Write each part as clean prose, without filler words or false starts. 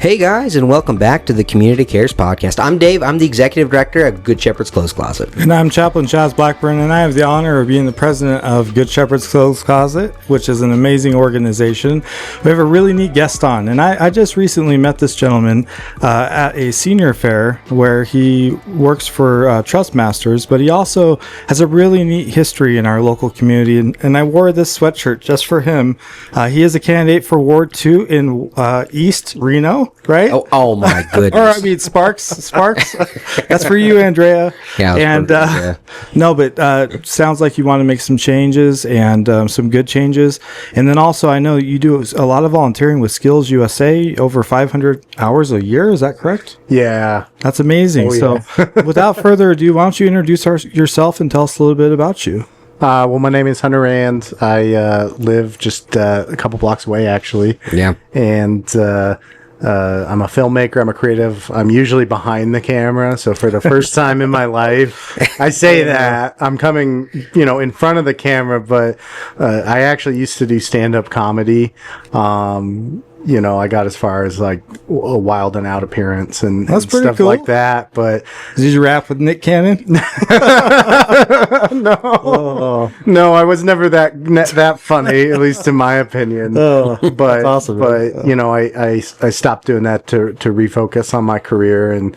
Hey guys, and welcome back to the Community Cares Podcast. I'm Dave. I'm the Executive Director at Good Shepherd's Clothes Closet. And I'm Chaplain Chaz Blackburn, and I have the honor of being the president of Good Shepherd's Clothes Closet, which is an amazing organization. We have a really neat guest on, and I just recently met this gentleman at a senior fair where he works for Trustmasters, but he also has a really neat history in our local community, and I wore this sweatshirt just for him. He is a candidate for Ward 2 in East Reno. Right? Oh my goodness. Or I mean, Sparks. That's for you, Andrea. Yeah. And no, but sounds like you want to make some changes and some good changes. And then also, I know you do a lot of volunteering with Skills USA, over 500 hours a year. Is that correct? Yeah. That's amazing. Oh, yeah. So, without further ado, why don't you introduce yourself and tell us a little bit about you? Well, my name is Hunter Rand. I live just a couple blocks away, actually. Yeah. And I'm a filmmaker. I'm a creative. I'm usually behind the camera. So for the first time in my life, I say that I'm coming, in front of the camera, but I actually used to do stand-up comedy. I got as far as like a Wild and Out appearance and stuff cool. like that. But did you rap with Nick Cannon? No, no, I was never that funny, at least in my opinion. But that's awesome. But I stopped doing that to refocus on my career and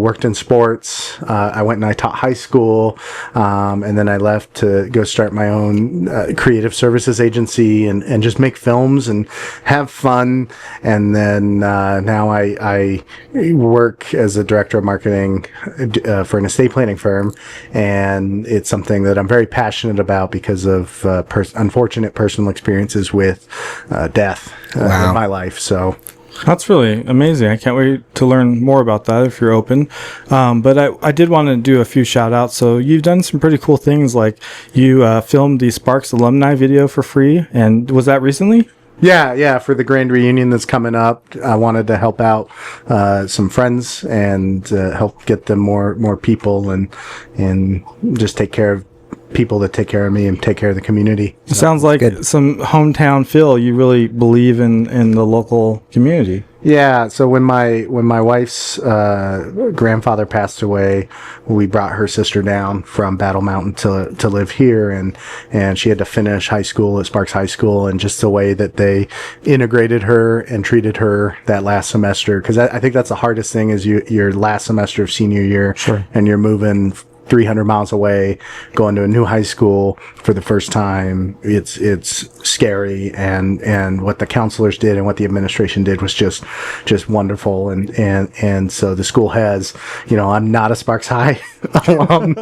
worked in sports. I went and I taught high school, and then I left to go start my own creative services agency and just make films and have fun. And then now I work as a director of marketing for an estate planning firm, and it's something that I'm very passionate about because of unfortunate personal experiences with death in my life. So that's really amazing. I can't wait to learn more about that if you're open. But I did want to do a few shout outs. So you've done some pretty cool things, like you filmed the Sparks alumni video for free. And was that recently? Yeah. For the grand reunion that's coming up, I wanted to help out some friends and help get them more people and just take care of people that take care of me and take care of the community. It sounds like some hometown feel. You really believe in the local community. Yeah. So when my wife's grandfather passed away, we brought her sister down from Battle Mountain to live here, and she had to finish high school at Sparks High School, and just the way that they integrated her and treated her that last semester, because I think that's the hardest thing is your last semester of senior year, sure. And you're moving 300 miles away, going to a new high school for the first time. It's scary, and what the counselors did and what the administration did was just wonderful. And so the school has, I'm not a Sparks High alum.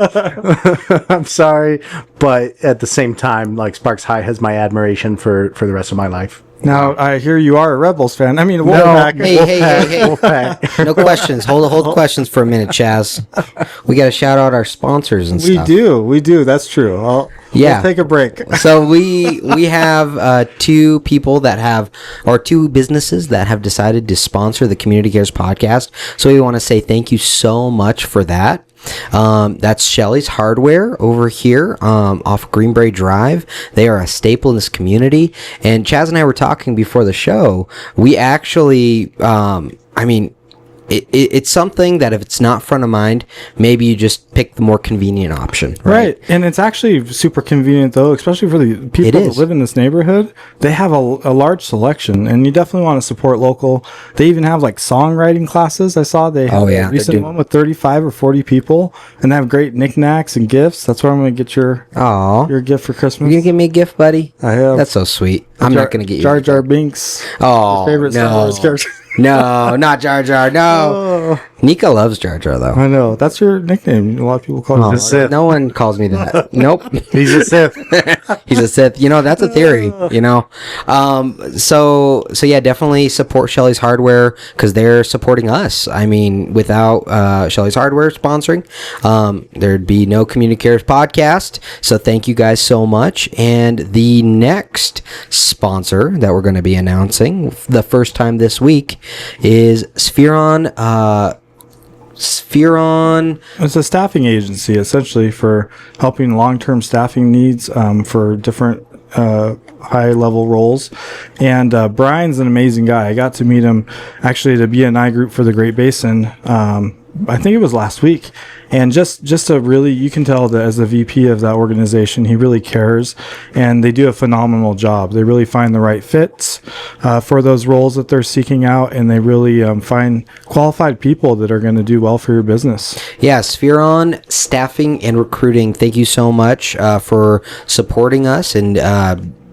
I'm sorry, but at the same time, like, Sparks High has my admiration for the rest of my life. Now, I hear you are a Rebels fan. I mean, Wolfpack. Hey. No questions. Hold questions for a minute, Chaz. We got to shout out our sponsors and stuff. We do. That's true. We'll take a break. So we have two businesses that have decided to sponsor the Community Cares Podcast. So we want to say thank you so much for that. That's Shelley's Hardware over here off Greenbrae Drive. They are a staple in this community. And Chaz and I were talking before the show. We actually, it's something that if it's not front of mind, maybe you just pick the more convenient option. Right. And it's actually super convenient, though, especially for the people that live in this neighborhood. They have a large selection, and you definitely want to support local. They even have like songwriting classes. I saw they have a recent one with 35 or 40 people, and they have great knickknacks and gifts. That's where I'm going to get your gift for Christmas. You going to give me a gift, buddy? I have. That's so sweet. I'm not going to get you Jar Jar Binks. Oh, favorite Star Wars character. No, not Jar Jar. No. Nika loves Jar Jar, though. I know. That's your nickname. A lot of people call you Sith. No one calls me that. Nope. He's a Sith. He's a Sith. That's a theory, So yeah, definitely support Shelley's Hardware because they're supporting us. I mean, without Shelley's Hardware sponsoring, there'd be no Community Cares Podcast. So thank you guys so much. And the next sponsor that we're going to be announcing the first time this week is Spheron. It's a staffing agency essentially for helping long-term staffing needs for different high level roles. And Brian's an amazing guy. I got to meet him actually at a BNI group for the Great Basin. I think it was last week. And just a really, you can tell that as the VP of that organization, he really cares, and they do a phenomenal job. They really find the right fits for those roles that they're seeking out, and they really find qualified people that are going to do well for your business. Yeah, Spheron Staffing and Recruiting, thank you so much for supporting us and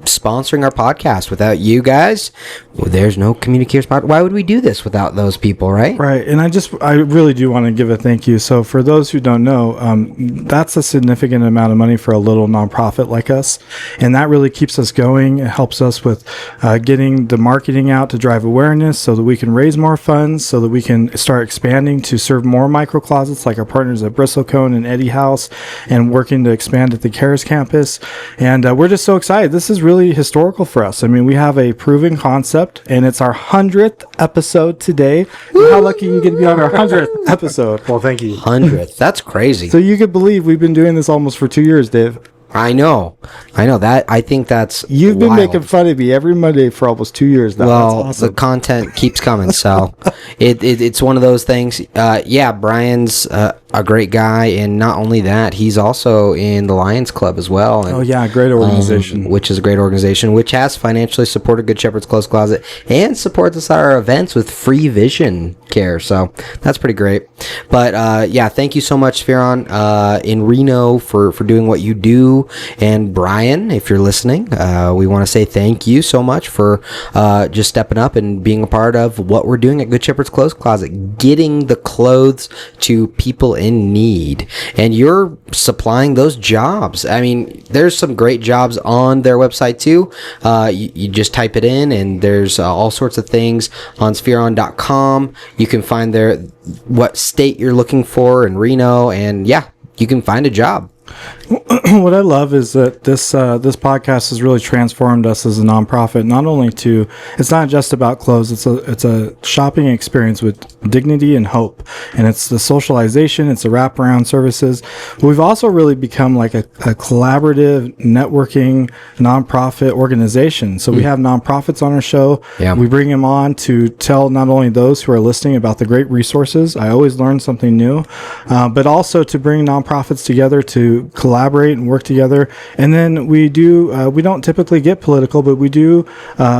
sponsoring our podcast. Without you guys, well, there's no Communicators Podcast. Why would we do this without those people, right? Right. And I really do want to give a thank you. So for those who don't know, that's a significant amount of money for a little nonprofit like us. And that really keeps us going. It helps us with getting the marketing out to drive awareness so that we can raise more funds, so that we can start expanding to serve more micro closets like our partners at Bristlecone and Eddie House, and working to expand at the CARES campus. And we're just so excited. This is really historical for us. I mean, we have a proven concept, and it's our 100th episode today. How lucky you get to be on our 100th episode. Well, thank you. 100th. That's crazy. So you could believe we've been doing this almost for 2 years, Dave. I know that. I think that's You've been wild. making fun of me every Monday for almost 2 years now. Well, That's awesome. the content keeps coming, so it's one of those things. Yeah, Brian's a great guy, and not only that, he's also in the Lions Club as well. And, Oh yeah, great organization. which is a great organization, which has financially supported Good Shepherd's Clothes Closet and supports us at our events with free vision care. So that's pretty great. But yeah, thank you so much, Spheron, in Reno for doing what you do. And Brian, if you're listening, we want to say thank you so much for just stepping up and being a part of what we're doing at Good Shepherd's Clothes Closet, getting the clothes to people in need. And you're supplying those jobs. I mean, there's some great jobs on their website too. You just type it in, and there's all sorts of things on spheron.com. You can find there what state you're looking for in Reno, and yeah, you can find a job. What I love is that this podcast has really transformed us as a nonprofit. Not only to, it's not just about clothes. It's a shopping experience with dignity and hope, and it's the socialization. It's the wraparound services. We've also really become like a collaborative, networking nonprofit organization. So we have nonprofits on our show. Yeah. We bring them on to tell not only those who are listening about the great resources. I always learn something new, but also to bring nonprofits together to collaborate and work together. And then we don't typically get political, but we do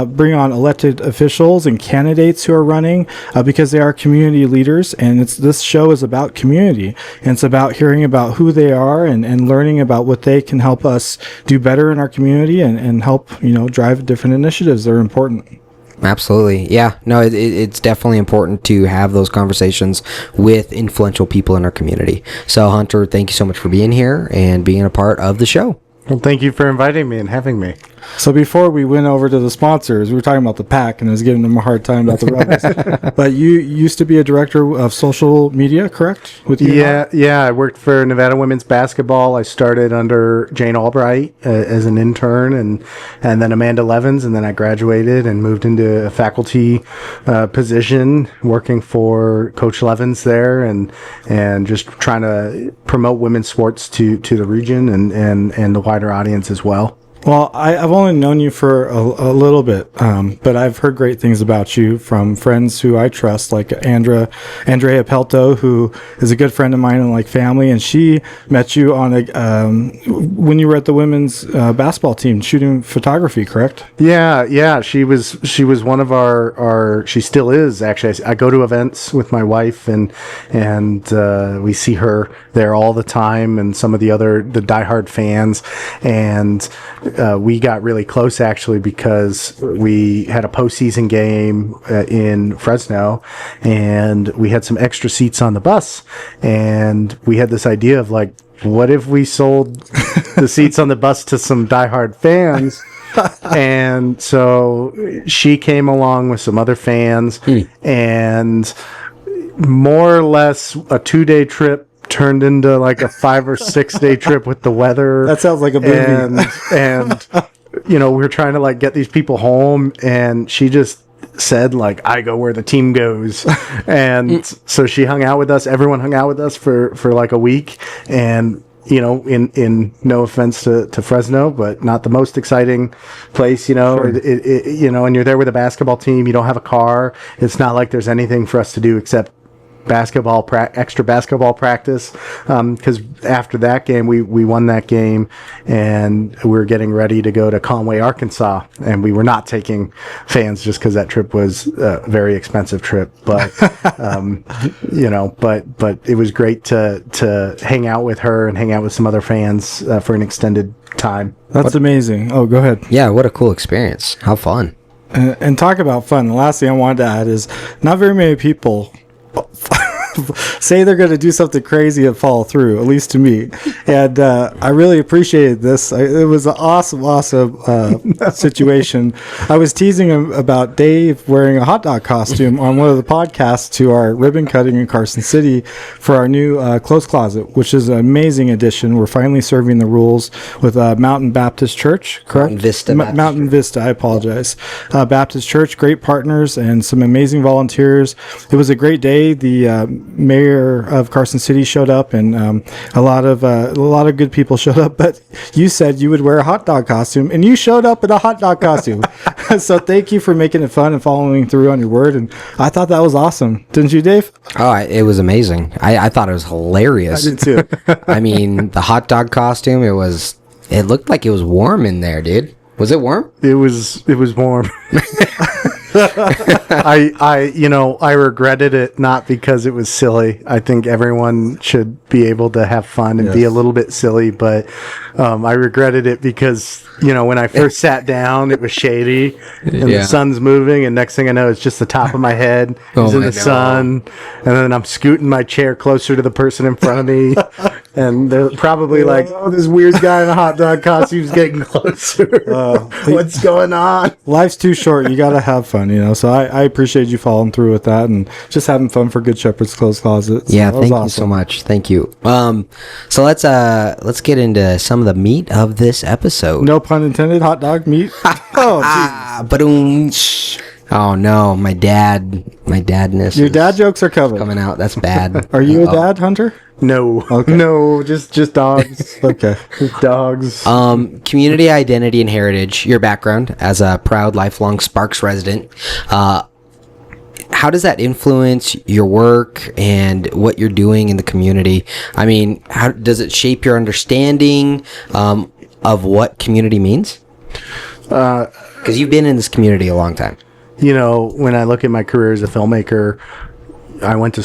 bring on elected officials and candidates who are running because they are community leaders. And this show is about community, and it's about hearing about who they are and learning about what they can help us do better in our community and help drive different initiatives that are important. Absolutely. Yeah. No, it's definitely important to have those conversations with influential people in our community. So, Hunter, thank you so much for being here and being a part of the show. Well, thank you for inviting me and having me. So before we went over to the sponsors, we were talking about the PAC, and I was giving them a hard time about the Rebels. But you used to be a director of social media, correct? With Yeah. I worked for Nevada Women's Basketball. I started under Jane Albright as an intern, and then Amanda Levins, and then I graduated and moved into a faculty position, working for Coach Levins there, and just trying to promote women's sports to the region and the wider audience as well. Well, I've only known you for a little bit, but I've heard great things about you from friends who I trust, like Andrea Pelto, who is a good friend of mine and like family, and she met you on when you were at the women's basketball team shooting photography, correct? Yeah. She was one of our. She still is actually. I go to events with my wife, and we see her there all the time, and some of the diehard fans, and we got really close actually because we had a postseason game in Fresno, and we had some extra seats on the bus, and we had this idea of like, what if we sold the seats on the bus to some diehard fans? And so she came along with some other fans, and more or less a 2-day trip turned into like a 5 or 6 day trip with the weather. That sounds like a movie. And we were trying to like get these people home, and she just said like, I go where the team goes. And so she hung out with us. Everyone hung out with us for like a week, and in no offense to Fresno, but not the most exciting place, Sure. and you're there with a basketball team. You don't have a car. It's not like there's anything for us to do except extra basketball practice. Because after that game, we won that game, and we were getting ready to go to Conway, Arkansas, and we were not taking fans just because that trip was a very expensive trip. But but it was great to hang out with her and hang out with some other fans for an extended time. That's amazing. Oh, go ahead. Yeah, what a cool experience. How fun. And talk about fun. The last thing I wanted to add is not very many people say they're going to do something crazy and follow through, at least to me. And I really appreciated this. It was an awesome situation. I was teasing him about Dave wearing a hot dog costume on one of the podcasts to our ribbon cutting in Carson City for our new clothes closet, which is an amazing addition. We're finally serving the rules with Mountain Baptist Church, correct? Mountain Vista, I apologize. Baptist Church, great partners and some amazing volunteers. It was a great day. The mayor of Carson City showed up, and a lot of good people showed up. But you said you would wear a hot dog costume, and you showed up in a hot dog costume. So thank you for making it fun and following through on your word. And I thought that was awesome, didn't you, Dave? Oh, it was amazing. I thought it was hilarious. I did too. I mean, the hot dog costume. It looked like it was warm in there, dude. Was it warm? It was warm. I regretted it, not because it was silly. I think everyone should be able to have fun and be a little bit silly, but I regretted it because, when I first sat down, it was shady and the sun's moving, and next thing I know, it's just the top of my head is in the sun, and then I'm scooting my chair closer to the person in front of me, and they're probably like, oh, this weird guy in a hot dog costume's getting closer. What's going on? Life's too short. You got to have fun, So I appreciate you following through with that and just having fun for Good Shepherd's Clothes Closet. So yeah, thank you so much. Thank you. So let's get into some of the meat of this episode. No pun intended. Hot dog meat. Oh, oh no, my dadness. Your dad jokes are coming out. That's bad. Are you a dad, Hunter? No. Okay. No, just dogs. Okay. Just dogs. Community identity and heritage, your background as a proud lifelong Sparks resident. How does that influence your work and what you're doing in the community? I mean, how does it shape your understanding of what community means? Because you've been in this community a long time. When I look at my career as a filmmaker, I went to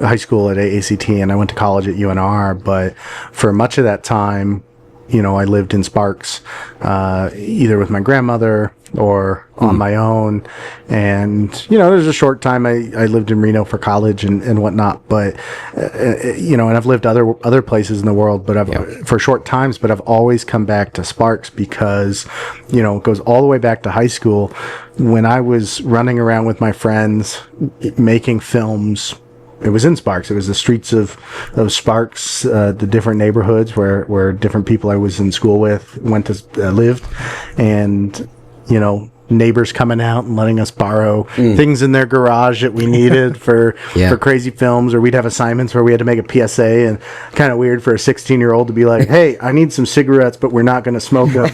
high school at ACT, and I went to college at UNR, but for much of that time, I lived in Sparks, either with my grandmother or on my own. And, there's a short time I lived in Reno for college and whatnot, but, and I've lived other places in the world, but for short times, but I've always come back to Sparks because, it goes all the way back to high school when I was running around with my friends making films. It was in Sparks. It was the streets of Sparks, the different neighborhoods where different people I was in school with went to lived, and neighbors coming out and letting us borrow things in their garage that we needed for crazy films, or we'd have assignments where we had to make a PSA, and kind of weird for a 16-year-old to be like, hey, I need some cigarettes, but we're not going to smoke them.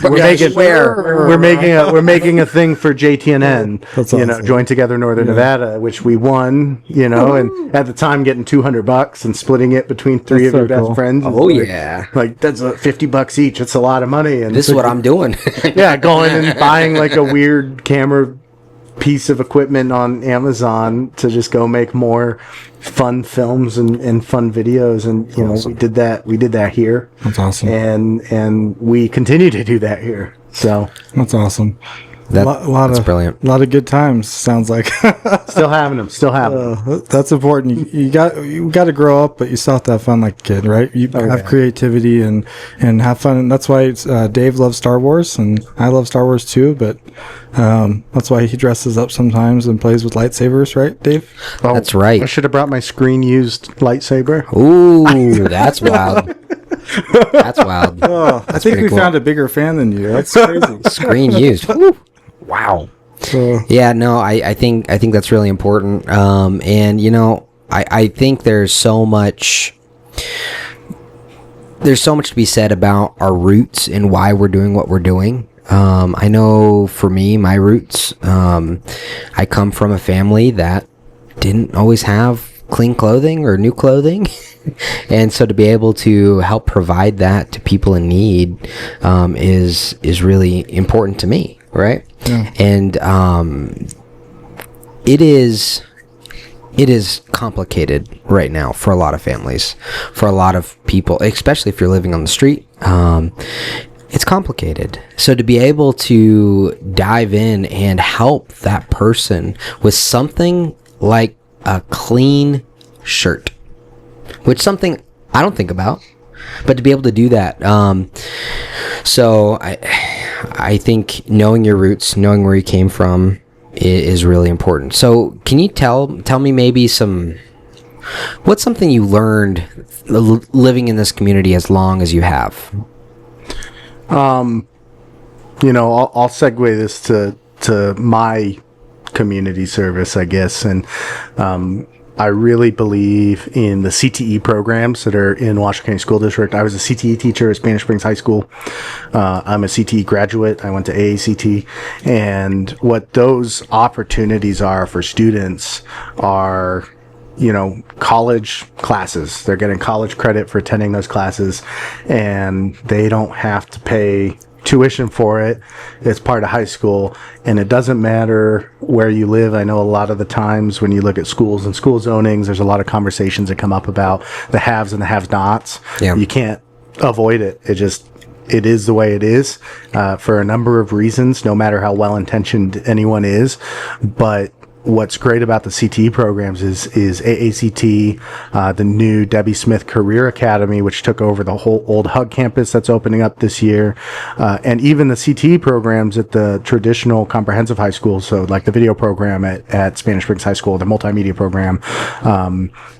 We're making a thing for JTNN. That's awesome. Join Together Northern Nevada, which we won, and at the time getting $200 and splitting it between three of your best friends. Oh yeah. Like that's $50 each. It's a lot of money. And this is what I'm doing. Yeah. Going and buying like a weird camera piece of equipment on Amazon to just go make more fun films and fun videos, and awesome. we did that here. That's awesome. And we continue to do that here, so that's awesome. That's brilliant. A lot of good times, sounds like. Still having them. That's important. You got to grow up, but you still have to have fun like a kid, right? You have creativity and have fun. And that's why Dave loves Star Wars, and I love Star Wars too, but that's why he dresses up sometimes and plays with lightsabers, right, Dave? Oh, that's right. I should have brought my screen-used lightsaber. Ooh, that's wild. That's wild. I think we found a bigger fan than you. That's crazy. Screen used. Wow. Yeah, no, I think that's really important. And I think there's so much. there's so much to be said about our roots and why we're doing what we're doing. I know for me, my roots, I come from a family that didn't always have clean clothing or new clothing. And so to be able to help provide that to people in need is really important to me, right? Yeah. And it is complicated right now for a lot of families, for a lot of people, especially if you're living on the street. It's complicated. So to be able to dive in and help that person with something like a clean shirt, which something I don't think about, but to be able to do that. So I think knowing your roots, knowing where you came from is really important. So can you tell me maybe what's something you learned living in this community as long as you have? I'll segue this to my community service, I guess. And, I really believe in the CTE programs that are in Washington County School District. I was a CTE teacher at Spanish Springs High School. I'm a CTE graduate. I went to AACT. And what those opportunities are for students are, college classes. They're getting college credit for attending those classes, and they don't have to pay tuition for it. It's part of high school, and it doesn't matter where you live. I know a lot of the times when you look at schools and school zonings, there's a lot of conversations that come up about the haves and the have-nots. Yeah. You can't avoid it. It is the way it is, for a number of reasons, no matter how well-intentioned anyone is. But what's great about the CTE programs is AACT, the new Debbie Smith Career Academy, which took over the whole old Hug campus that's opening up this year, and even the CTE programs at the traditional comprehensive high school. So like the video program at Spanish Springs High School, the multimedia program,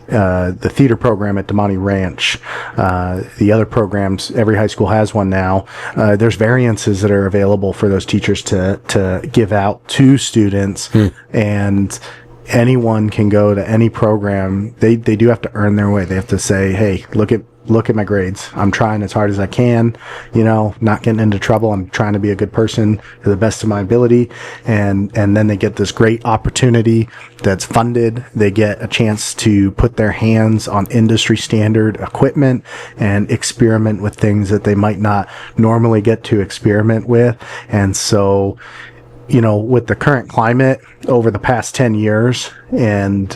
the theater program at Demonte Ranch, the other programs, every high school has one now. There's variances that are available for those teachers to give out to students, and anyone can go to any program. They do have to earn their way. They have to say, hey, look at my grades. I'm trying as hard as I can, not getting into trouble. I'm trying to be a good person to the best of my ability. And then they get this great opportunity that's funded. They get a chance to put their hands on industry standard equipment and experiment with things that they might not normally get to experiment with. And so, with the current climate over the past 10 years, and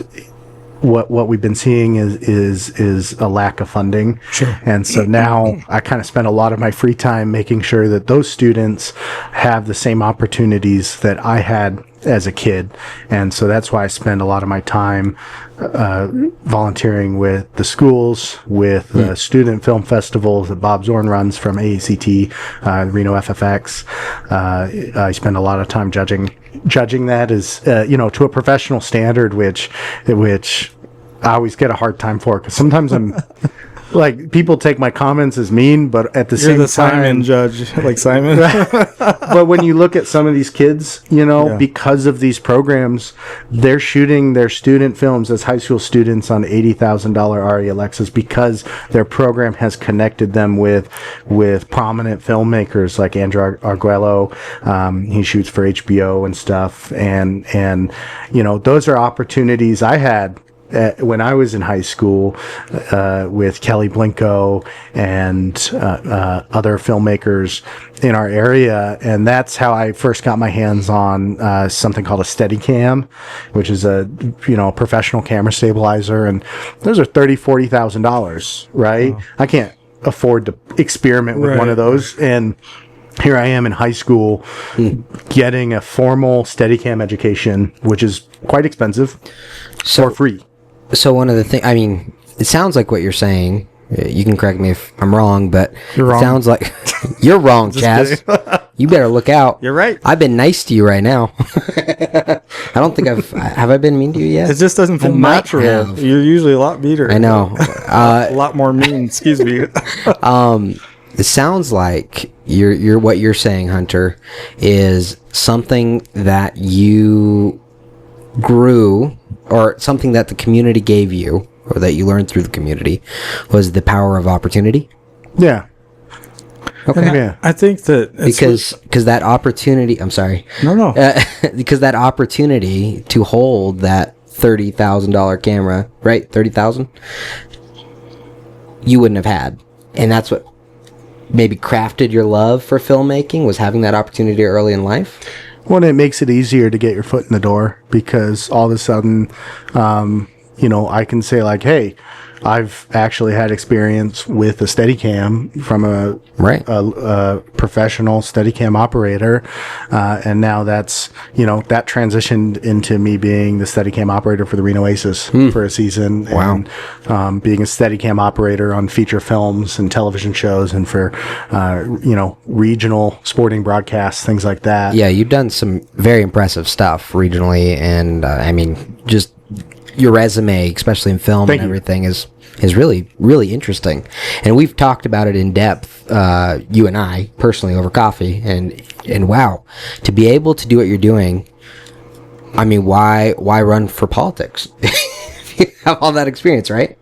what we've been seeing is a lack of funding. Sure. And so now I kind of spend a lot of my free time making sure that those students have the same opportunities that I had as a kid. And so that's why I spend a lot of my time volunteering with the schools, with the student film festivals that Bob Zorn runs from AACT, Reno FFX. I spend a lot of time judging that as, to a professional standard, which I always get a hard time for, because sometimes I'm like, people take my comments as mean, but at the same time, Simon judge, like Simon. But when you look at some of these kids, because of these programs, they're shooting their student films as high school students on $80,000 RE Alexas because their program has connected them with prominent filmmakers like Andrew Arguello. He shoots for HBO and stuff, and those are opportunities I had when I was in high school, with Kelly Blinko and other filmmakers in our area. And that's how I first got my hands on something called a Steadicam, which is a professional camera stabilizer. And those are $30,000-$40,000, right? Oh. I can't afford to experiment with one of those. And here I am in high school getting a formal Steadicam education, which is quite expensive, for free. So one of the things, it sounds like what you're saying. You can correct me if I'm wrong, but it sounds like you're wrong, Chaz. You better look out. You're right. I've been nice to you right now. I don't think have I been mean to you yet? It just doesn't feel natural. You're usually a lot meaner. I know. A lot more mean. Excuse me. It sounds like you're what you're saying, Hunter, is something that you grew, or something that the community gave you, or that you learned through the community, was the power of opportunity. Yeah. And Yeah. I think that it's because that opportunity. I'm sorry. no. Because that opportunity to hold that $30,000 camera, right? 30,000, you wouldn't have had, and that's what maybe crafted your love for filmmaking, was having that opportunity early in life. Well, it makes it easier to get your foot in the door, because all of a sudden, I can say like, hey, I've actually had experience with a Steadicam from a professional Steadicam operator, and now that's that transitioned into me being the Steadicam operator for the Reno Aces for a season. Wow. And being a Steadicam operator on feature films and television shows, and for regional sporting broadcasts, things like that. Yeah, you've done some very impressive stuff regionally, and I mean, just your resume, especially in film and everything, is really, really interesting. And we've talked about it in depth, you and I, personally, over coffee. And wow, to be able to do what you're doing, I mean, why run for politics? You have all that experience, right?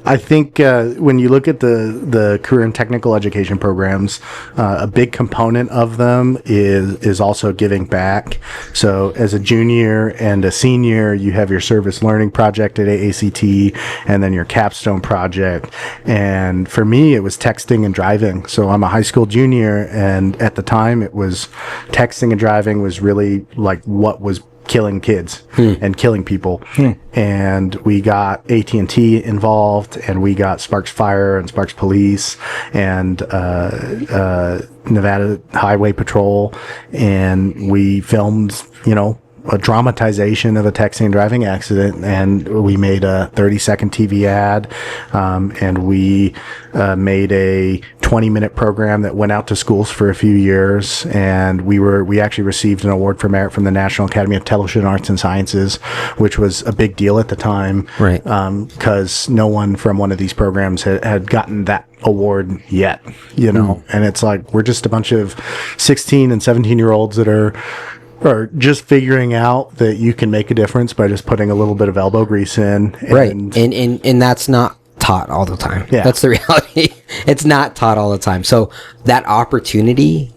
I think when you look at the career and technical education programs, a big component of them is also giving back. So as a junior and a senior, you have your service learning project at AACT, and then your capstone project. And for me, it was texting and driving. So I'm a high school junior, and at the time, it was texting and driving was really like what was killing kids and killing people. And we got AT&T involved, and we got Sparks Fire and Sparks Police and Nevada Highway Patrol, and we filmed a dramatization of a texting and driving accident, and we made a 30-second TV ad, and we made a 20-minute program that went out to schools for a few years, and we actually received an award for merit from the National Academy of Television Arts and Sciences, which was a big deal at the time, right? Because no one from one of these programs had gotten that award yet, and it's like we're just a bunch of 16 and 17-year-olds that are just figuring out that you can make a difference by just putting a little bit of elbow grease in. Right. And that's not taught all the time. Yeah. That's the reality. It's not taught all the time. So that opportunity,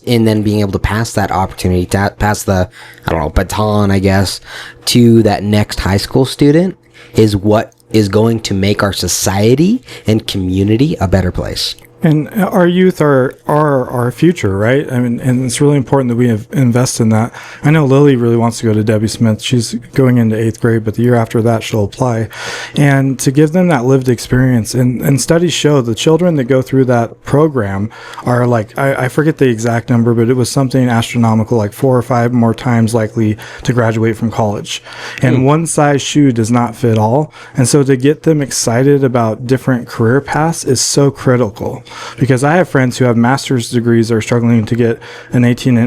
and then being able to pass that opportunity, pass the, baton, I guess, to that next high school student is what is going to make our society and community a better place. And our youth are our future, right? I mean, and it's really important that we invest in that. I know Lily really wants to go to Debbie Smith. She's going into 8th grade, but the year after that, she'll apply. And to give them that lived experience. And studies show the children that go through that program are like, I forget the exact number, but it was something astronomical, like 4 or 5 more times likely to graduate from college. And one size shoe does not fit all. And so to get them excited about different career paths is so critical. Because I have friends who have master's degrees that are struggling to get an $18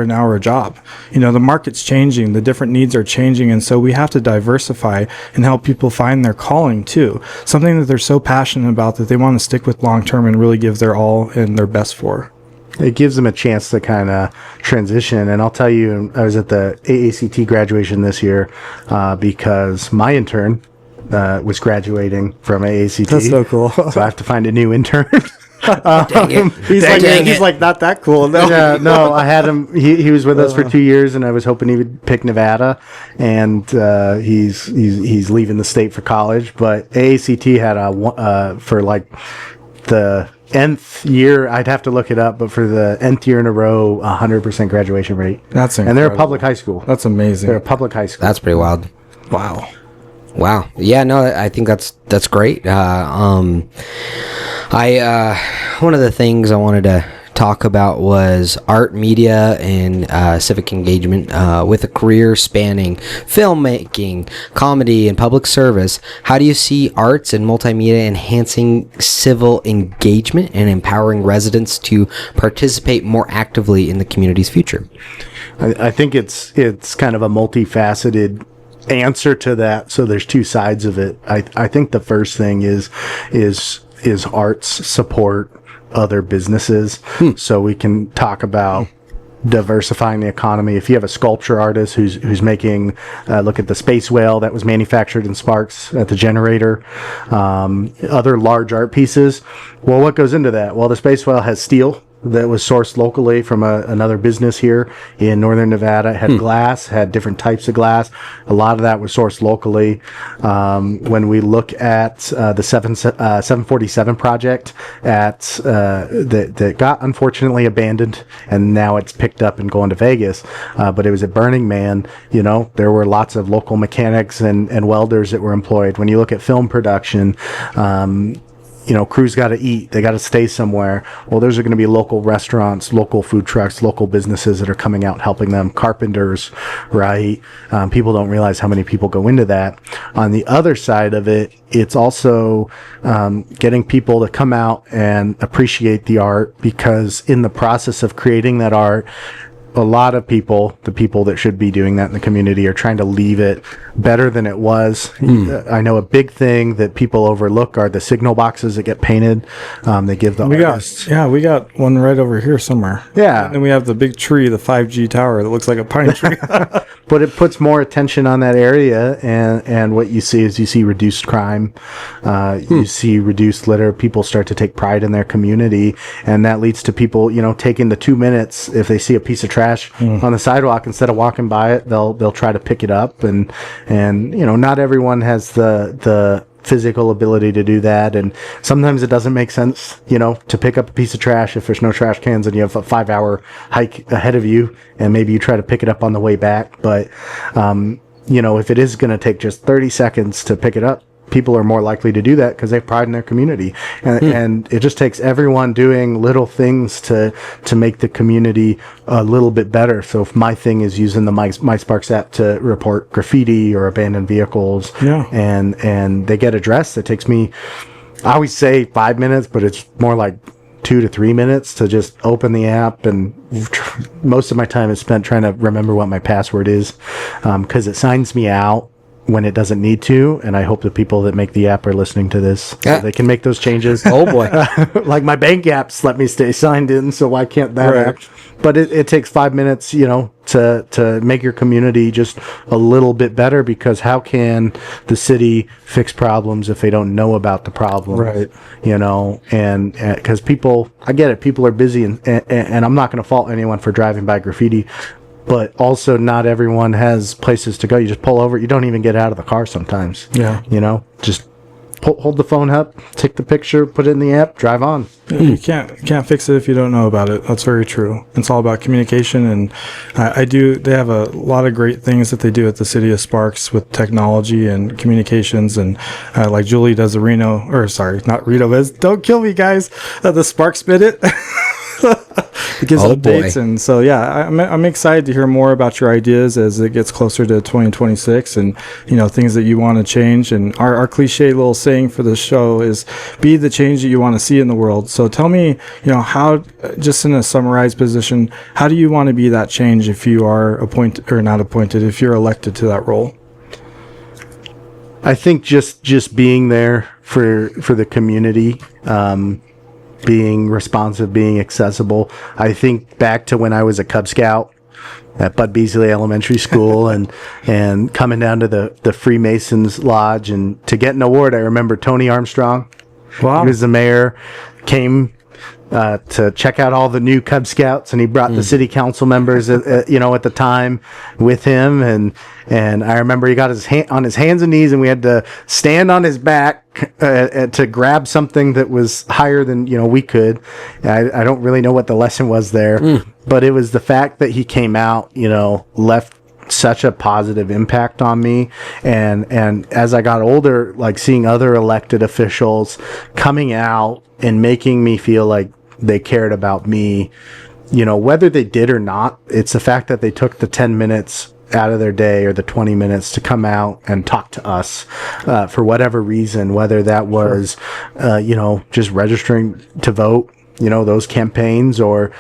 an hour job. The market's changing, the different needs are changing, and so we have to diversify and help people find their calling too. Something that they're so passionate about that they want to stick with long term and really give their all and their best for. It gives them a chance to kind of transition. And I'll tell you, I was at the AACT graduation this year because my intern was graduating from AACT. That's so cool. So I have to find a new intern. He's like not that cool. No. Yeah, no, I had him. He was with us for 2 years, and I was hoping he would pick Nevada, and he's leaving the state for college. But AACT had for like the nth year, I'd have to look it up, but for the nth year in a row, 100% graduation rate. That's incredible. And they're a public high school. That's amazing. They're a public high school. That's pretty wild. Wow. Yeah, no, I think that's great. One of the things I wanted to talk about was art, media, and civic engagement with a career spanning filmmaking, comedy, and public service. How do you see arts and multimedia enhancing civil engagement and empowering residents to participate more actively in the community's future? I think it's kind of a multifaceted answer to that. So there's two sides of it. I think the first thing is arts support other businesses. So we can talk about diversifying the economy. If you have a sculpture artist who's making, look at the space whale that was manufactured in Sparks at the generator, other large art pieces. Well, what goes into that? Well, the space whale has steel that was sourced locally from another business here in northern Nevada. It had glass, had different types of glass. A lot of that was sourced locally. When we look at the 747 project that got unfortunately abandoned, and now it's picked up and going to Vegas, but it was at Burning Man. There were lots of local mechanics and welders that were employed. When you look at film production, crews got to eat. They got to stay somewhere. Well, those are going to be local restaurants, local food trucks, local businesses that are coming out helping them. Carpenters, right? People don't realize how many people go into that. On the other side of it, it's also getting people to come out and appreciate the art, because in the process of creating that art, a lot of people, the people that should be doing that in the community, are trying to leave it better than it was. I know a big thing that people overlook are the signal boxes that get painted. They give the artists. We got one right over here somewhere. Yeah. And then we have the big tree, the 5G tower that looks like a pine tree. But it puts more attention on that area, and what you see is reduced crime, you see reduced litter. People start to take pride in their community, and that leads to people, taking the 2 minutes. If they see a piece of trash on the sidewalk, instead of walking by it, they'll try to pick it up, and not everyone has the physical ability to do that, and sometimes it doesn't make sense to pick up a piece of trash if there's no trash cans and you have a 5-hour hike ahead of you, and maybe you try to pick it up on the way back. But if it is going to take just 30 seconds to pick it up, people are more likely to do that because they have pride in their community, and it just takes everyone doing little things to make the community a little bit better. So if my thing is using the My Sparks app to report graffiti or abandoned vehicles, and they get addressed, it takes me, I always say 5 minutes, but it's more like 2 to 3 minutes to just open the app, and most of my time is spent trying to remember what my password is, because it signs me out when it doesn't need to, and I hope the people that make the app are listening to this so they can make those changes. Oh boy. Like my bank apps let me stay signed in, so why can't that app? But it takes 5 minutes, to make your community just a little bit better, because how can the city fix problems if they don't know about the problem? Right. And because people, I get it, people are busy, and I'm not going to fault anyone for driving by graffiti, but also not everyone has places to go. You just pull over. You don't even get out of the car sometimes. Yeah. Just hold the phone up, take the picture, put it in the app, drive on. You can't fix it if you don't know about it. That's very true. It's all about communication, and they have a lot of great things that they do at the city of Sparks with technology and communications, and like Julie does don't kill me, guys, the Sparks Minute. It gives updates, boy. And so I'm excited to hear more about your ideas as it gets closer to 2026, and things that you want to change. And our cliche little saying for the show is be the change that you want to see in the world. So tell me, how, just in a summarized position, how do you want to be that change if you are appointed or not appointed, if you're elected to that role? I think just being there for the community, being responsive, being accessible. I think back to when I was a Cub Scout at Bud Beasley Elementary School, and coming down to the Freemasons Lodge, and to get an award. I remember Tony Armstrong. Wow. He was the mayor, came to check out all the new Cub Scouts, and he brought the city council members, at the time with him, and I remember he got on his hands and knees, and we had to stand on his back to grab something that was higher than we could. I don't really know what the lesson was there, but it was the fact that he came out, left such a positive impact on me, and as I got older, like seeing other elected officials coming out and making me feel like they cared about me, whether they did or not, it's the fact that they took the 10 minutes out of their day or the 20 minutes to come out and talk to us for whatever reason, whether that was just registering to vote, those campaigns, or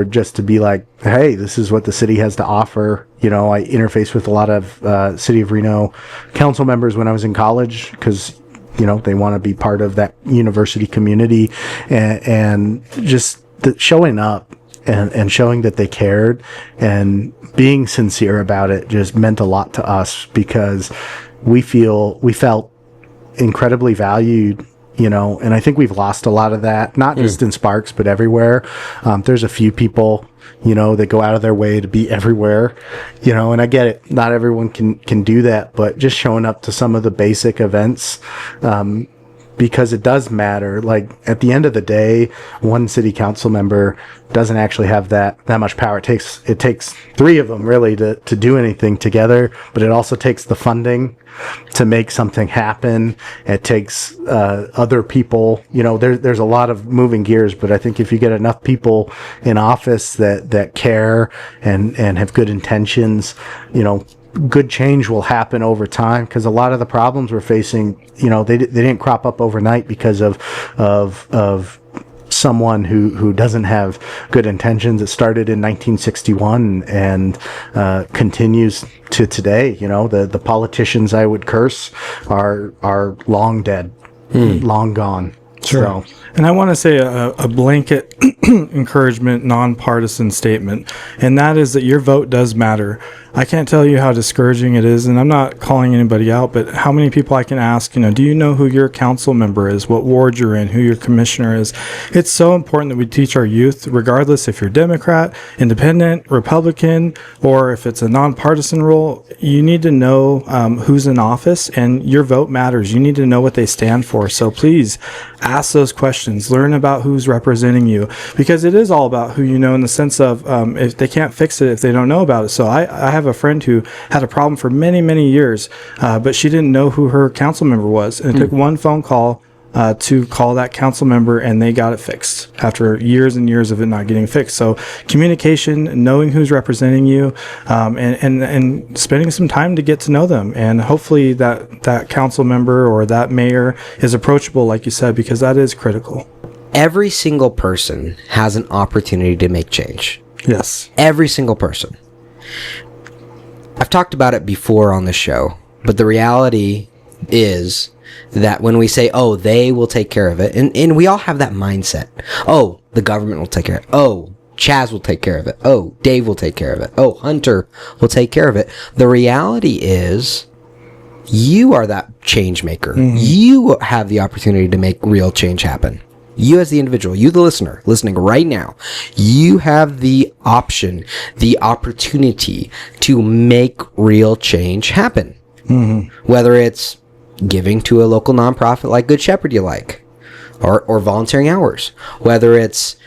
just to be like, hey, this is what the city has to offer. I interfaced with a lot of City of Reno council members when I was in college, because they want to be part of that university community, and just showing up and showing that they cared and being sincere about it just meant a lot to us, because we felt incredibly valued, and I think we've lost a lot of that, not just in Sparks, but everywhere. There's a few people, that go out of their way to be everywhere, and I get it. Not everyone can do that, but just showing up to some of the basic events, because it does matter. Like, at the end of the day, one city council member doesn't actually have that much power. It takes three of them really to do anything together, but it also takes the funding to make something happen. It takes other people. There's a lot of moving gears, but I think if you get enough people in office that care and have good intentions, good change will happen over time, because a lot of the problems we're facing, they didn't crop up overnight because of someone who doesn't have good intentions. It started in 1961 and continues to today. The politicians I would curse are long dead, long gone. Sure. So, and I want to say a blanket encouragement, nonpartisan statement, and that is that your vote does matter. I can't tell you how discouraging it is, and I'm not calling anybody out, but how many people I can ask, do you know who your council member is, what ward you're in, who your commissioner is? It's so important that we teach our youth, regardless if you're Democrat, Independent, Republican, or if it's a nonpartisan role, you need to know who's in office, and your vote matters. You need to know what they stand for. So please ask those questions, learn about who's representing you, because it is all about who you know, in the sense of if they can't fix it if they don't know about it. So I have a friend who had a problem for many, many years, but she didn't know who her council member was. And it took one phone call to call that council member, and they got it fixed after years and years of it not getting fixed. So communication, knowing who's representing you, and spending some time to get to know them. And hopefully that council member or that mayor is approachable, like you said, because that is critical. Every single person has an opportunity to make change. Yes. Every single person. I've talked about it before on the show, but the reality is that when we say, oh, they will take care of it, and we all have that mindset. Oh, the government will take care of it. Oh, Chaz will take care of it. Oh, Dave will take care of it. Oh, Hunter will take care of it. The reality is you are that change maker. Mm-hmm. You have the opportunity to make real change happen. You as the individual, you the listener, listening right now, you have the option, the opportunity to make real change happen. Mm-hmm. Whether it's giving to a local nonprofit like Good Shepherd you like, or volunteering hours. Whether it's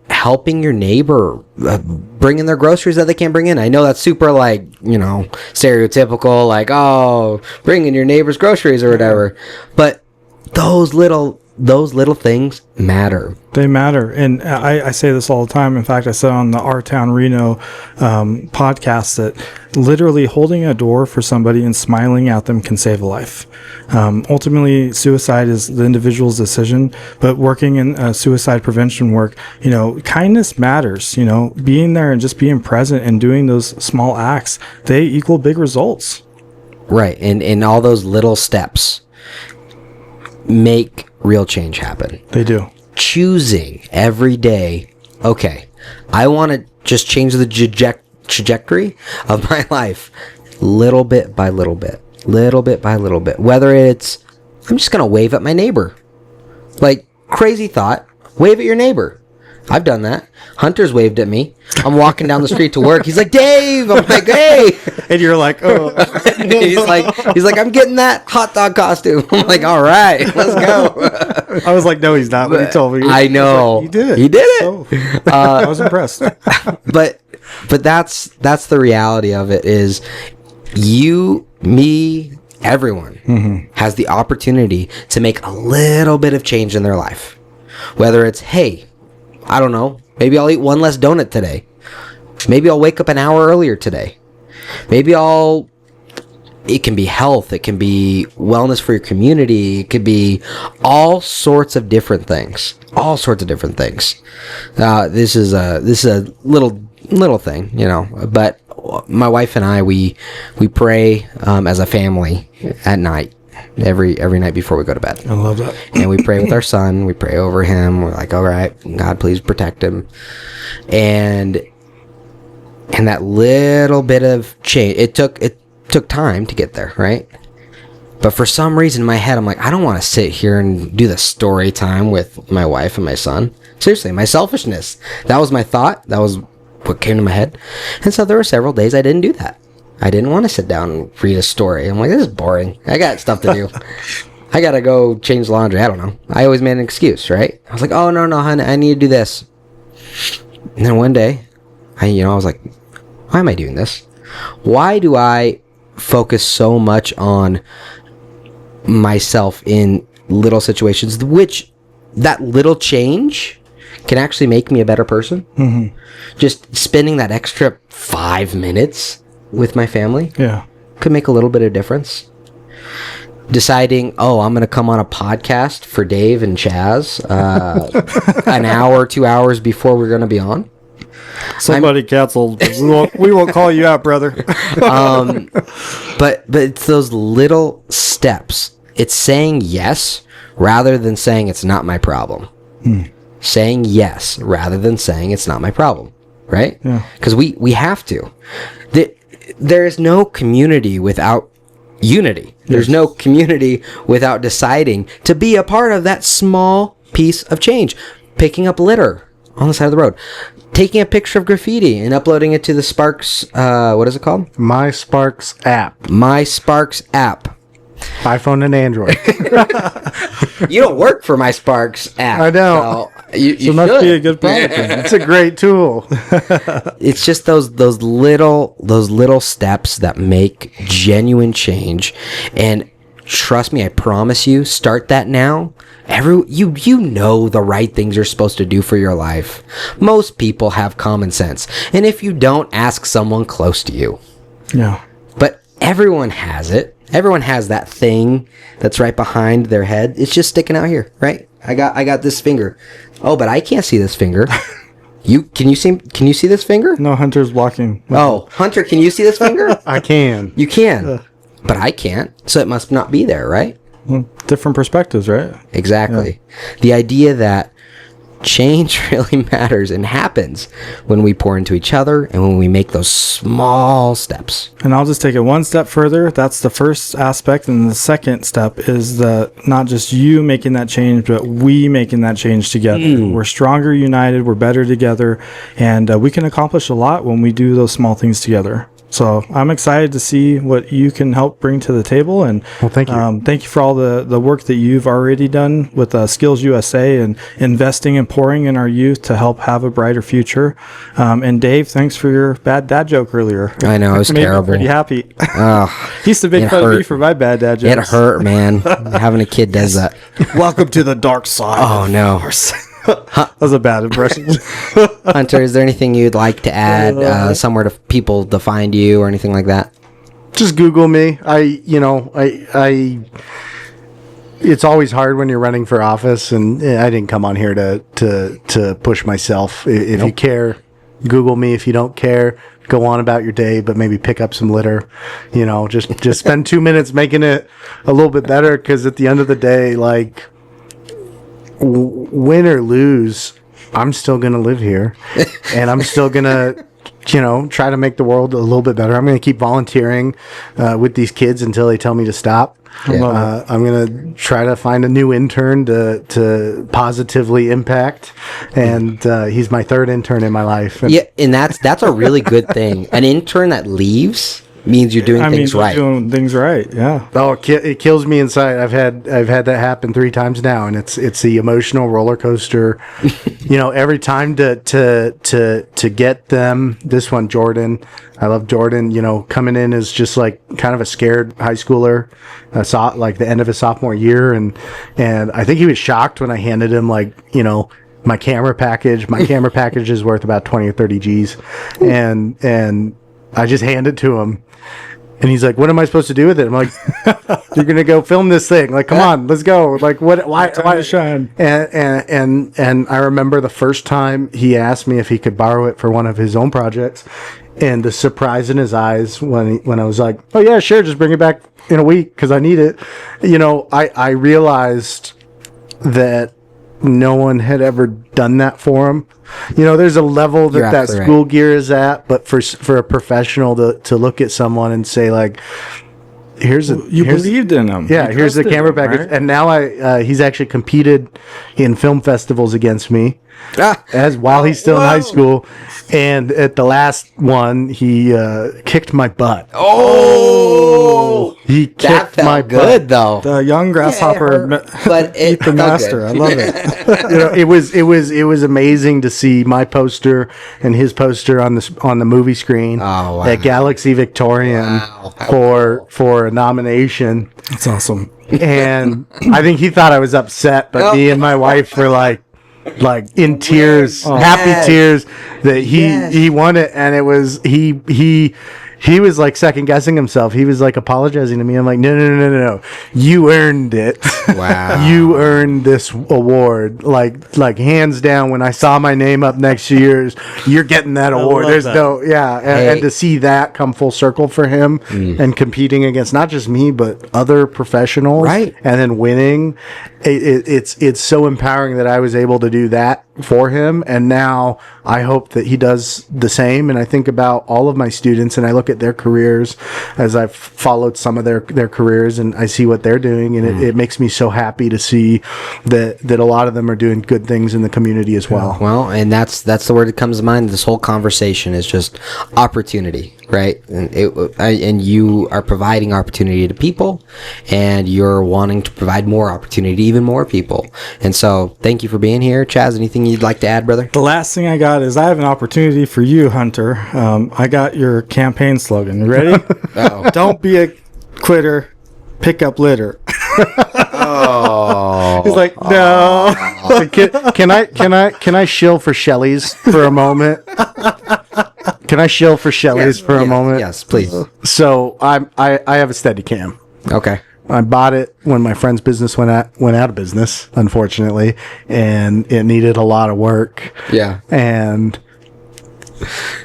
helping your neighbor bring in their groceries that they can't bring in. I know that's super stereotypical, like, oh, bring in your neighbor's groceries or whatever. But those little things matter. They matter. And I say this all the time. In fact, I said on the Our Town Reno podcast that literally holding a door for somebody and smiling at them can save a life. Ultimately, suicide is the individual's decision, but working in suicide prevention work, kindness matters. Being there and just being present and doing those small acts, they equal big results. Right. And all those little steps make real change happen. They do. Choosing every day, okay, I want to just change the trajectory of my life little bit by little bit. Whether it's, I'm just going to wave at my neighbor. Like, crazy thought, wave at your neighbor. I've done that. Hunter's waved at me. I'm walking down the street to work. He's like, Dave. I'm like, hey. And you're like, oh. he's like, I'm getting that hot dog costume. I'm like, all right, let's go. I was like, no, he's not. But he told me. I know. Like, he did it. He did it. So, I was impressed. But that's the reality of it is you, me, everyone has the opportunity to make a little bit of change in their life. Whether it's, hey, I don't know, maybe I'll eat one less donut today. Maybe I'll wake up an hour earlier today. Maybe it can be health, it can be wellness for your community, it could be all sorts of different things. This is a little thing, but my wife and I, we pray as a family at night. every night before we go to bed. I love that. And we pray with our son. We pray over him. We're like, all right, God, please protect him. And that little bit of change, it took time to get there, right? But for some reason in my head, I'm like, I don't want to sit here and do the story time with my wife and my son. Seriously, my selfishness. That was my thought. That was what came to my head. And so there were several days I didn't do that. I didn't want to sit down and read a story. I'm like, this is boring. I got stuff to do. I got to go change laundry. I don't know. I always made an excuse, right? I was like, oh, no, honey, I need to do this. And then one day, I was like, why am I doing this? Why do I focus so much on myself in little situations, which that little change can actually make me a better person? Mm-hmm. Just spending that extra 5 minutes with my family Yeah. could make a little bit of difference. Deciding, I'm going to come on a podcast for Dave and Chaz an hour, 2 hours before we're going to be on. Somebody canceled. We won't call you out, brother. But it's those little steps. It's saying yes rather than saying it's not my problem. Saying yes rather than saying it's not my problem, right? Yeah. Because we have to. There is no community without unity. There's no community without deciding to be a part of that small piece of change. Picking up litter on the side of the road. Taking a picture of graffiti and uploading it to the Sparks, what is it called? My Sparks app. My Sparks app. iPhone and Android. You don't work for My Sparks app. I know. So you Must should. be a good product. It's a great tool. It's just those little steps that make genuine change. And trust me, I promise you, start that now. You know the right things you're supposed to do for your life. Most people have common sense. And if you don't, ask someone close to you. Yeah. But everyone has it. Everyone has that thing that's right behind their head. It's just sticking out here, right? I got this finger. Oh, but I can't see this finger. Can you see this finger? No, Hunter's walking. Oh, Hunter, can you see this finger? I can. You can. But I can't. So it must not be there, right? Different perspectives, right? Exactly. Yeah. The idea that change really matters and happens when we pour into each other and when we make those small steps. And I'll just take it one step further. That's the first aspect. And the second step is not just you making that change, but we making that change together. We're stronger united. We're better together. And we can accomplish a lot when we do those small things together. So I'm excited to see what you can help bring to the table. And thank you. Thank you for all the work that you've already done with Skills USA and investing and pouring in our youth to help have a brighter future. And Dave, thanks for your bad dad joke earlier. I know, it was terrible. Pretty happy. Oh, He used to make fun of me for my bad dad jokes. It hurt, man. Having a kid does that. Welcome to the dark side. Oh, no. That was a bad impression. Hunter, is there anything you'd like to add, somewhere to people to find you or anything like that? Just Google me. It's always hard when you're running for office, and I didn't come on here to push myself. If you care, Google me. If you don't care, go on about your day, but maybe pick up some litter. Just spend 2 minutes making it a little bit better, because at the end of the day, like, win or lose, I'm still going to live here, and I'm still going to, try to make the world a little bit better. I'm going to keep volunteering with these kids until they tell me to stop. I'm going to try to find a new intern to positively impact, and he's my third intern in my life. And that's a really good thing. An intern that leaves means you're doing things right. Doing things right, yeah. Oh, it kills me inside. I've had that happen 3 times now, and it's the emotional roller coaster. Every time to get them. This one, Jordan. I love Jordan. Coming in as just like kind of a scared high schooler, like the end of his sophomore year, and I think he was shocked when I handed him my camera package. My camera package is worth about 20 or 30 G's, and I just hand it to him. And he's like, what am I supposed to do with it? I'm like, You're gonna go film this thing. Like, come on, let's go. Like, what? Why? Time to shine. And I remember the first time he asked me if he could borrow it for one of his own projects, and the surprise in his eyes when I was like, oh yeah, sure, just bring it back in a week because I need it. I realized that no one had ever done that for him. There's a level that absolutely school gear is at, but for a professional to look at someone and say like, here's believed in him. Yeah, here's the camera package, right? And now he's actually competed in film festivals against me while he's still in high school. And at the last one, he kicked my butt. Oh, he kicked my good butt. though. The young grasshopper, but eat the master. I love it. It was amazing to see my poster and his poster on the movie screen at Galaxy Victorian for a nomination. That's awesome. And I think he thought I was upset, but me and my wife were like in tears, happy tears that he won it. And it was he was like second guessing himself. He was like apologizing to me. I'm like, no. You earned it. Wow. You earned this award. Like hands down, when I saw my name up next to yours, you're getting that award. There's that. And to see that come full circle for him and competing against not just me, but other professionals. Right. And then winning. It's so empowering that I was able to do that for him, and now I hope that he does the same. And I think about all of my students, and I look at their careers as I've followed some of their careers, and I see what they're doing, and it makes me so happy to see that a lot of them are doing good things in the community as well. Well, and that's the word that comes to mind. This whole conversation is just opportunity, right? And you are providing opportunity to people, and you're wanting to provide more opportunity to even more people. And so thank you for being here. Chaz, anything you'd like to add, brother? The last thing I got is I have an opportunity for you, Hunter. I got your campaign slogan. You ready? Don't be a quitter, pick up litter. He's like, no. Can I shill for Shelley's for a moment? Can I shill for Shelley's for a moment? Yes, please. So I have a Steadicam. Okay. I bought it when my friend's business went out of business, unfortunately, and it needed a lot of work. Yeah. And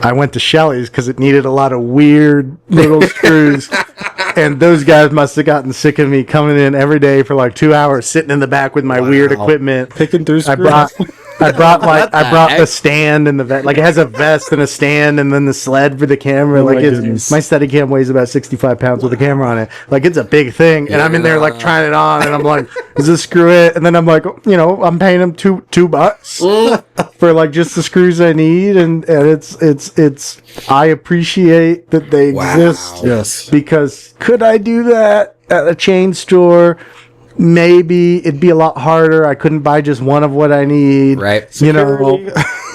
I went to Shelley's because it needed a lot of weird little screws. And those guys must have gotten sick of me coming in every day for like 2 hours, sitting in the back with my weird equipment, picking through screws. I brought the stand and it has a vest and a stand and then the sled for the camera. My Steadicam weighs about 65 pounds with a camera on it. Like, it's a big thing, and I'm in there like trying it on, and I'm like, does this screw it? And then I'm like, I'm paying them $2 for like just the screws I need, and it's I appreciate that they exist. Yes, because could I do that at a chain store? Maybe it'd be a lot harder. I couldn't buy just one of what I need, right?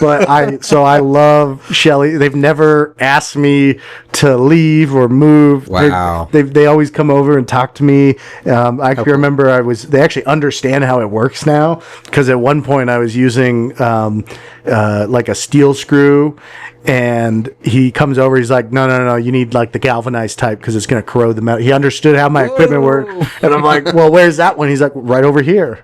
But I love Shelley. They've never asked me to leave or move. Wow. They always come over and talk to me. I can remember they actually understand how it works now, because at one point I was using like a steel screw, and he comes over. He's like, no, you need like the galvanized type because it's going to corrode the metal. He understood how my equipment worked, and I'm like, well, where's that one? He's like, right over here.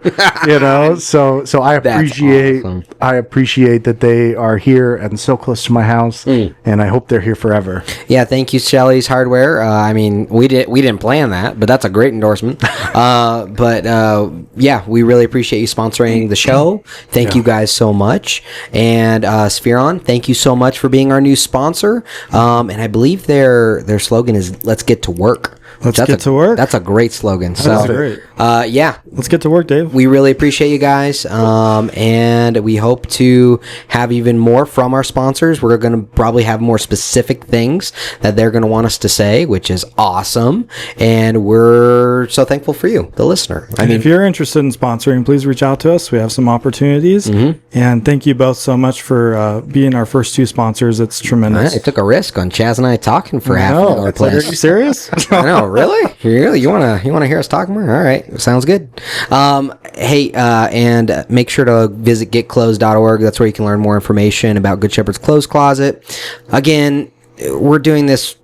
So I appreciate awesome. I appreciate that they are here and so close to my house, and I hope they're here forever. Yeah, thank you, Shelley's Hardware. I mean, we didn't plan that, but that's a great endorsement. Yeah, we really appreciate you sponsoring the show. Thank you guys so much. And Spheron, thank you so much for being our new sponsor. And I believe their slogan is "Let's get to work." Let's get to work. That's a great slogan. That's great. Yeah. Let's get to work, Dave. We really appreciate you guys. And we hope to have even more from our sponsors. We're going to probably have more specific things that they're going to want us to say, which is awesome. And we're so thankful for you, the listener. I mean, if you're interested in sponsoring, please reach out to us. We have some opportunities. And thank you both so much for being our first two sponsors. It's tremendous. I took a risk on Chaz and I talking for half an hour. Are you serious? I know. Really? You want to hear us talk more? All right, sounds good. Hey, and make sure to visit getclothes.org. That's where you can learn more information about Good Shepherd's Clothes Closet. Again, we're doing this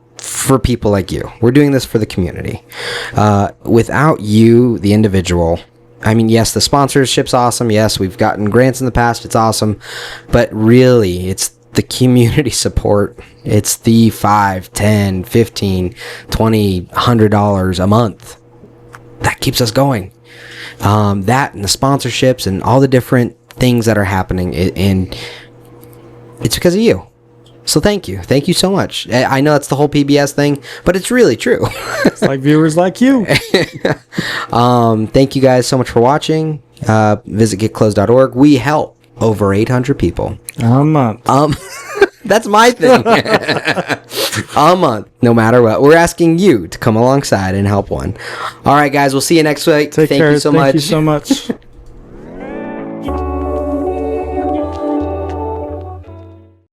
for people like you. We're doing this for the community. Without you, the individual, I mean, yes, the sponsorship's awesome. Yes, we've gotten grants in the past. It's awesome. But really, it's the community support. It's the $5, $10, $15, $20, $100 a month that keeps us going. That and the sponsorships and all the different things that are happening. And it's because of you. So thank you. Thank you so much. I know it's the whole PBS thing, but it's really true. It's like viewers like you. Thank you guys so much for watching. Visit getclothes.org. We help over 800 people A month. That's my thing. A month, no matter what. We're asking you to come alongside and help one. All right, guys. We'll see you next week. Take care. Thank you so Thank much. you so much.